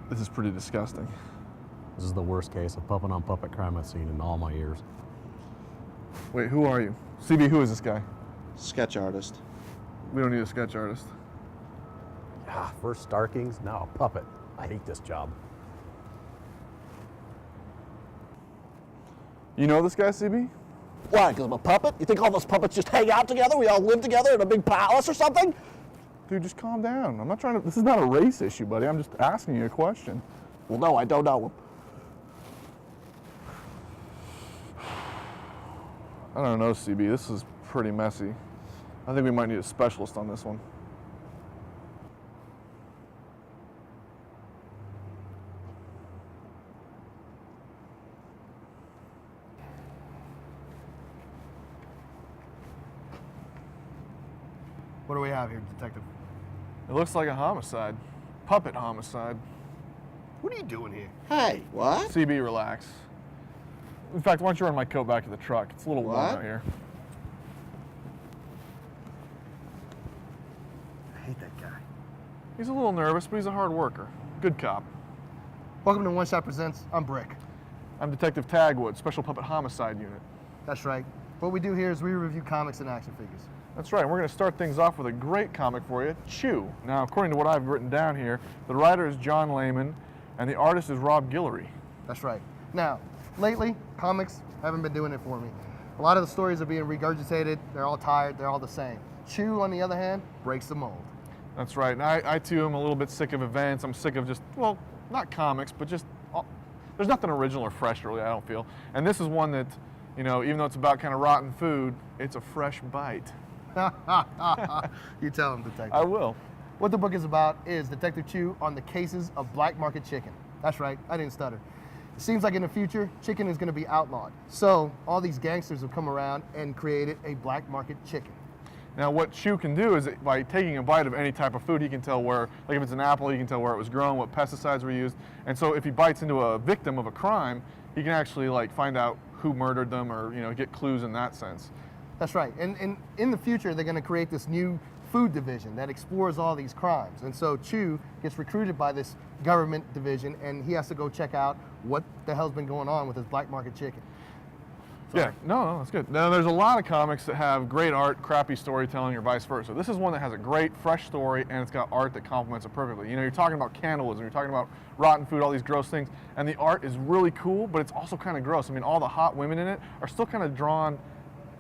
This is pretty disgusting. This is the worst case of puppet on puppet crime I've seen in all my years. Wait, who are you? CB, who is this guy? Sketch artist. We don't need a sketch artist. Ah, first Starkings, now a puppet. I hate this job. You know this guy, CB? Why, because I'm a puppet? You think all those puppets just hang out together? We all live together in a big palace or something? Dude, just calm down. I'm not trying to, this is not a race issue, buddy. I'm just asking you a question. Well, no, I don't know him. I don't know, CB. This is pretty messy. I think we might need a specialist on this one. What do we have here, Detective? It looks like a homicide. Puppet homicide. What are you doing here? Hey, what? CB, relax. In fact, why don't you run my coat back to the truck? It's a little warm What? out here. I hate that guy. He's a little nervous, but he's a hard worker. Good cop. Welcome to One Shot Presents. I'm Brick. I'm Detective Tagwood, Special Puppet Homicide Unit. That's right. What we do here is we review comics and action figures. That's right, we're going to start things off with a great comic for you, Chew. Now, according to what I've written down here, the writer is John Layman, and the artist is Rob Guillory. That's right. Now, lately, comics haven't been doing it for me. A lot of the stories are being regurgitated. They're all tired. They're all the same. Chew, on the other hand, breaks the mold. That's right, and I too am a little bit sick of events. I'm sick of just, well, not comics, but just, there's nothing original or fresh, really, I don't feel. And this is one that, you know, even though it's about kind of rotten food, it's a fresh bite. You tell him, Detective. I will. What the book is about is Detective Chew on the cases of black market chicken. That's right, I didn't stutter. It seems like in the future, chicken is going to be outlawed. So all these gangsters have come around and created a black market chicken. Now what Chew can do is that by taking a bite of any type of food, he can tell where, like if it's an apple, he can tell where it was grown, what pesticides were used. And so if he bites into a victim of a crime, he can actually like find out who murdered them or, you know, get clues in that sense. That's right. And in the future, they're going to create this new food division that explores all these crimes. And so Chew gets recruited by this government division, and he has to go check out what the hell's been going on with his black market chicken. So, yeah, no, that's good. Now, there's a lot of comics that have great art, crappy storytelling, or vice versa. This is one that has a great, fresh story, and it's got art that complements it perfectly. You know, you're talking about cannibalism, you're talking about rotten food, all these gross things, and the art is really cool, but it's also kind of gross. I mean, all the hot women in it are still kind of drawn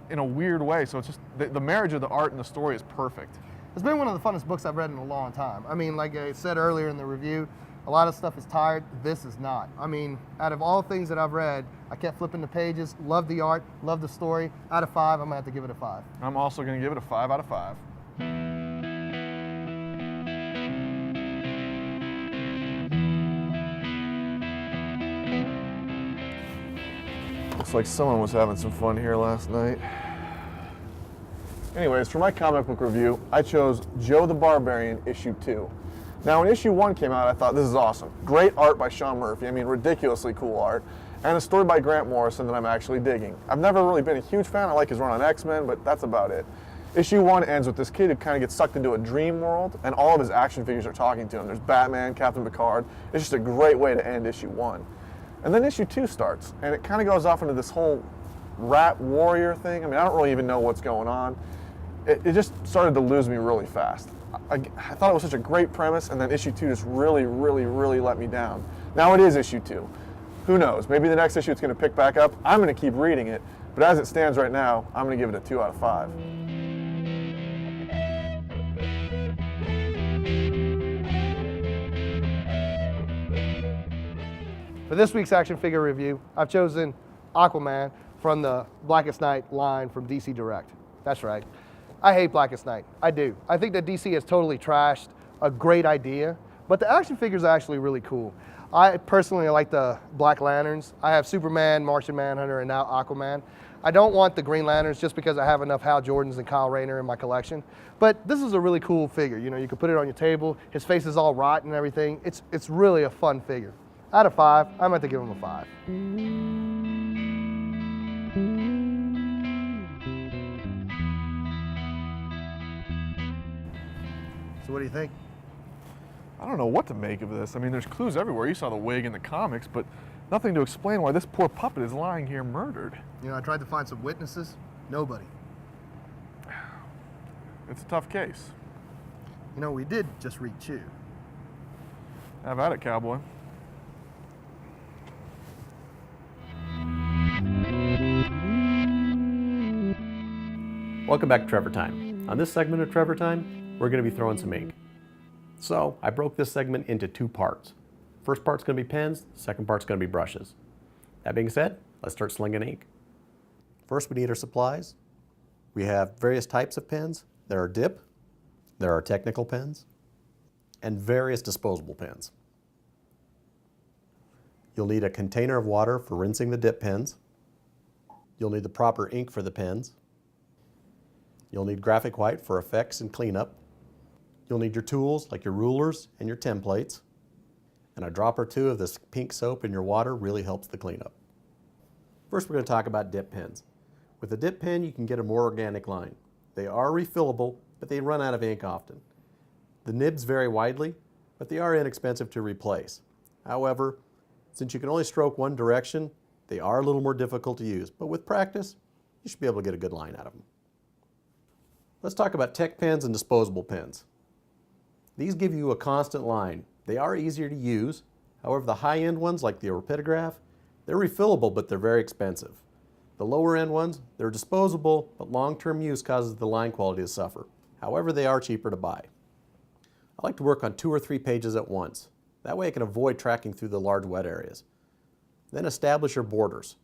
in a weird way, so it's just, the marriage of the art and the story is perfect. It's been one of the funnest books I've read in a long time. I mean, like I said earlier in the review, a lot of stuff is tired. This is not. I mean, out of all things that I've read, I kept flipping the pages, loved the art, loved the story. Out of 5, I'm gonna have to give it a 5. I'm also gonna give it a 5 out of 5. Looks like someone was having some fun here last night. Anyways, for my comic book review, I chose Joe the Barbarian, issue 2. Now, when issue 1 came out, I thought, this is awesome. Great art by Sean Murphy, I mean, ridiculously cool art, and a story by Grant Morrison that I'm actually digging. I've never really been a huge fan. I like his run on X-Men, but that's about it. Issue 1 ends with this kid who kind of gets sucked into a dream world, and all of his action figures are talking to him. There's Batman, Captain Picard. It's just a great way to end issue 1. And then issue 2 starts, and it kind of goes off into this whole rat warrior thing. I mean, I don't really even know what's going on. It just started to lose me really fast. I thought it was such a great premise, and then issue 2 just really let me down. Now it is issue 2. Who knows? Maybe the next issue it's going to pick back up. I'm going to keep reading it, but as it stands right now, I'm going to give it a 2 out of 5. For this week's action figure review, I've chosen Aquaman from the Blackest Night line from DC Direct. That's right. I hate Blackest Night. I do. I think that DC has totally trashed a great idea, but the action figures are actually really cool. I personally like the Black Lanterns. I have Superman, Martian Manhunter, and now Aquaman. I don't want the Green Lanterns just because I have enough Hal Jordans and Kyle Rayner in my collection. But this is a really cool figure. You know, you can put it on your table. His face is all rotten and everything. It's really a fun figure. Out of 5, I'm going to give him a 5. So what do you think? I don't know what to make of this. I mean, there's clues everywhere. You saw the wig in the comics, but nothing to explain why this poor puppet is lying here murdered. You know, I tried to find some witnesses. Nobody. It's a tough case. You know, we did just read Chew. Have at it, cowboy. Welcome back to Trevor Time. On this segment of Trevor Time, we're going to be throwing some ink. So I broke this segment into 2 parts. First part's going to be pens, second part's going to be brushes. That being said, let's start slinging ink. First, we need our supplies. We have various types of pens. There are dip, there are technical pens, and various disposable pens. You'll need a container of water for rinsing the dip pens. You'll need the proper ink for the pens. You'll need graphic white for effects and cleanup. You'll need your tools like your rulers and your templates. And a drop or 2 of this pink soap in your water really helps the cleanup. First, we're going to talk about dip pens. With a dip pen, you can get a more organic line. They are refillable, but they run out of ink often. The nibs vary widely, but they are inexpensive to replace. However, since you can only stroke one direction, they are a little more difficult to use, but with practice, you should be able to get a good line out of them. Let's talk about tech pens and disposable pens. These give you a constant line. They are easier to use. However, the high-end ones like the Rapidograph, they're refillable, but they're very expensive. The lower-end ones, they're disposable, but long-term use causes the line quality to suffer. However, they are cheaper to buy. I like to work on 2 or 3 pages at once. That way I can avoid tracking through the large wet areas. Then establish your borders.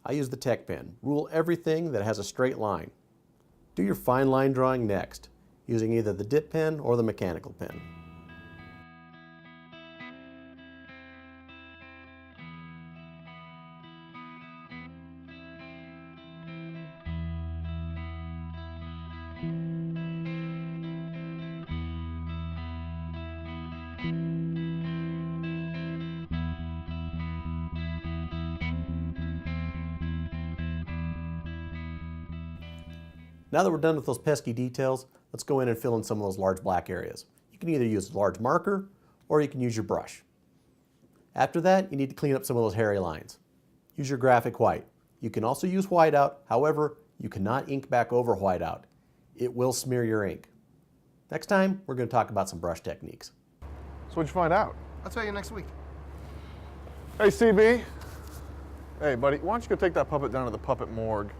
I use the tech pen. Rule everything that has a straight line. Do your fine line drawing next, using either the dip pen or the mechanical pen. Now that we're done with those pesky details, let's go in and fill in some of those large black areas. You can either use a large marker or you can use your brush. After that, you need to clean up some of those hairy lines. Use your graphic white. You can also use whiteout, however, you cannot ink back over whiteout. It will smear your ink. Next time, we're going to talk about some brush techniques. So what'd you find out? I'll tell you next week. Hey, CB. Hey, buddy, why don't you go take that puppet down to the puppet morgue?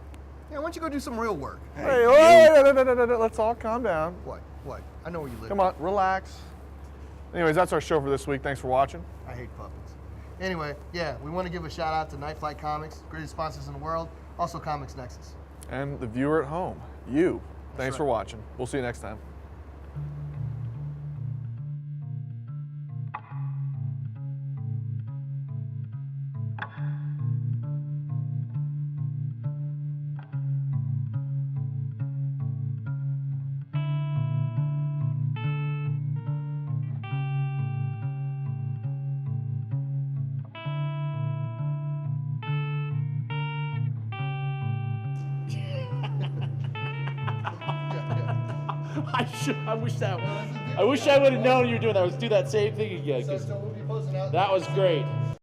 Yeah, why don't you go do some real work? Hey, let's all calm down. What? What? I know where you live. Come on, relax. Anyways, that's our show for this week. Thanks for watching. I hate puppets. Anyway, yeah, we want to give a shout out to Night Flight Comics, greatest sponsors in the world, also Comics Nexus. And the viewer at home, you. Thanks right. for watching. We'll see you next time. I wish I would have known you were doing that. Let's do that same thing again. 'Cause So we'll be posting out. that was great.